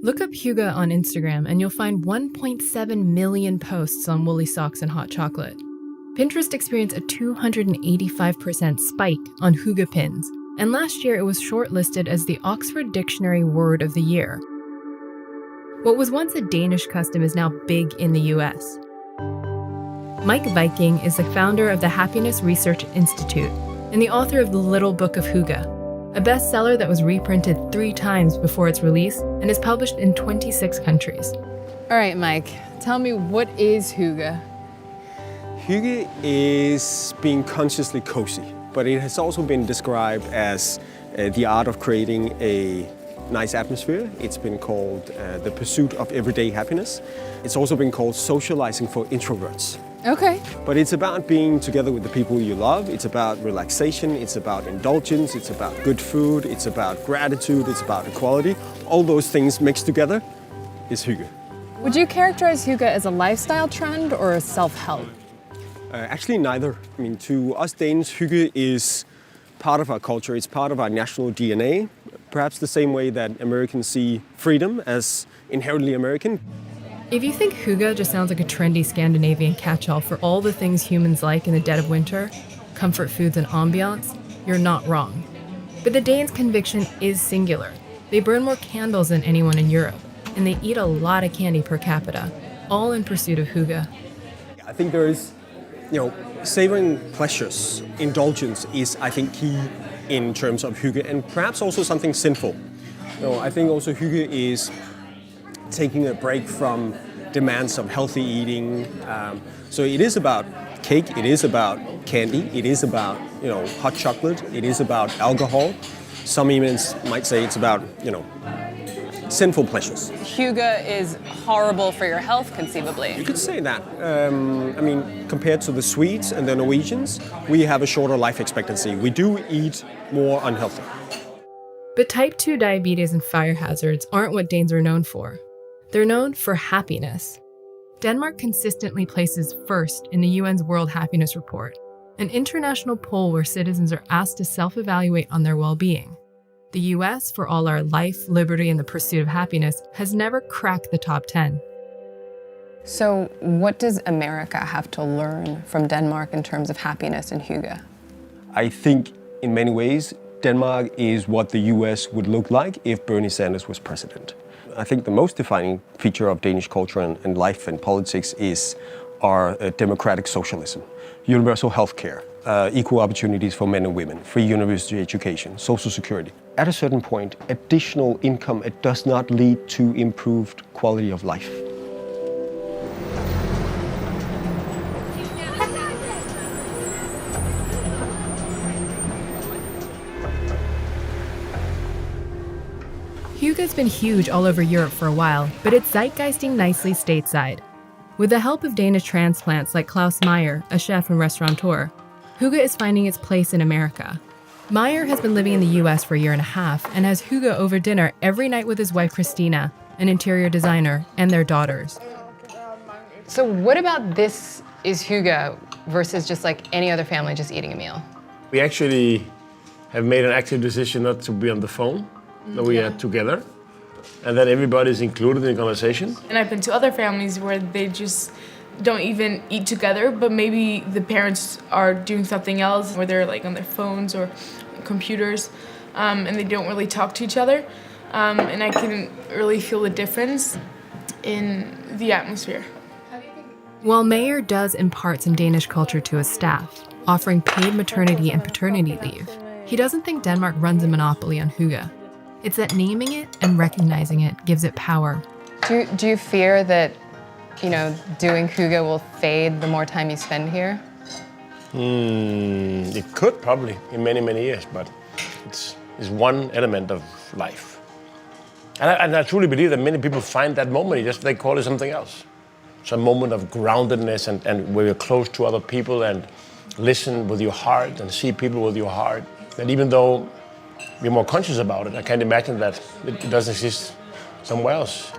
Look up HYYGE on Instagram and you'll find 1.7 million posts on woolly socks and hot chocolate. Pinterest experienced a 285% spike on HYYGE pins, and last year it was shortlisted as the Oxford Dictionary Word of the Year. What was once a Danish custom is now big in the US. HYYGE is the founder of the Happiness Research Institute and the author of The Little Book of HYYGE, a bestseller that was reprinted 3 times before its release and is published in 26 countries. All right, Mike, tell me, what is HYYGE? HYYGE is being consciously cozy, but it has also been described as the art of creating a nice atmosphere. It's been called the pursuit of everyday happiness. It's also been called socializing for introverts. Okay. But it's about being together with the people you love. It's about relaxation. It's about indulgence. It's about good food. It's about gratitude. It's about equality. All those things mixed together is HYYGE. Would you characterize HYYGE as a lifestyle trend or a self-help? Actually, neither. I mean, to us Danes, HYYGE is part of our culture. It's part of our national DNA. Perhaps the same way that Americans see freedom as inherently American. If you think HYYGE just sounds like a trendy Scandinavian catch-all for all the things humans like in the dead of winter, comfort foods and ambiance, you're not wrong. But the Danes' conviction is singular. They burn more candles than anyone in Europe, and they eat a lot of candy per capita, all in pursuit of HYYGE. I think there is, savoring pleasures, indulgence is, I think, key in terms of HYYGE, and perhaps also something sinful. I think also HYYGE is taking a break from demands of healthy eating. So it is about cake, it is about candy, it is about hot chocolate, it is about alcohol. Some even might say it's about sinful pleasures. HYYGE is horrible for your health, conceivably. You could say that. Compared to the Swedes and the Norwegians, we have a shorter life expectancy. We do eat more unhealthy. But type 2 diabetes and fire hazards aren't what Danes are known for. They're known for happiness. Denmark consistently places first in the UN's World Happiness Report, an international poll where citizens are asked to self-evaluate on their well-being. The US, for all our life, liberty, and the pursuit of happiness, has never cracked the top 10. So what does America have to learn from Denmark in terms of happiness and HYYGE? I think in many ways, Denmark is what the US would look like if Bernie Sanders was president. I think the most defining feature of Danish culture and life and politics is our democratic socialism. Universal health care, equal opportunities for men and women, free university education, social security. At a certain point, additional income, it does not lead to improved quality of life. HYYGE's been huge all over Europe for a while, but it's zeitgeisting nicely stateside. With the help of Danish transplants like Klaus Meyer, a chef and restaurateur, HYYGE is finding its place in America. Meyer has been living in the US for a year and a half and has HYYGE over dinner every night with his wife Christina, an interior designer, and their daughters. So what about this is HYYGE versus just like any other family just eating a meal? We actually have made an active decision not to be on the phone, that we are together, and that everybody is included in the conversation. And I've been to other families where they just don't even eat together, but maybe the parents are doing something else, where they're like on their phones or computers, and they don't really talk to each other. And I can really feel the difference in the atmosphere. While Meyer does impart some Danish culture to his staff, offering paid maternity and paternity leave, he doesn't think Denmark runs a monopoly on HYYGE. It's that naming it and recognizing it gives it power. Do you fear that, doing HYYGE will fade the more time you spend here? It could probably in many, many years, but it's one element of life. And I truly believe that many people find that moment, they call it something else. It's a moment of groundedness and where you're close to other people and listen with your heart and see people with your heart. And even though we're more conscious about it, I can't imagine that it doesn't exist somewhere else.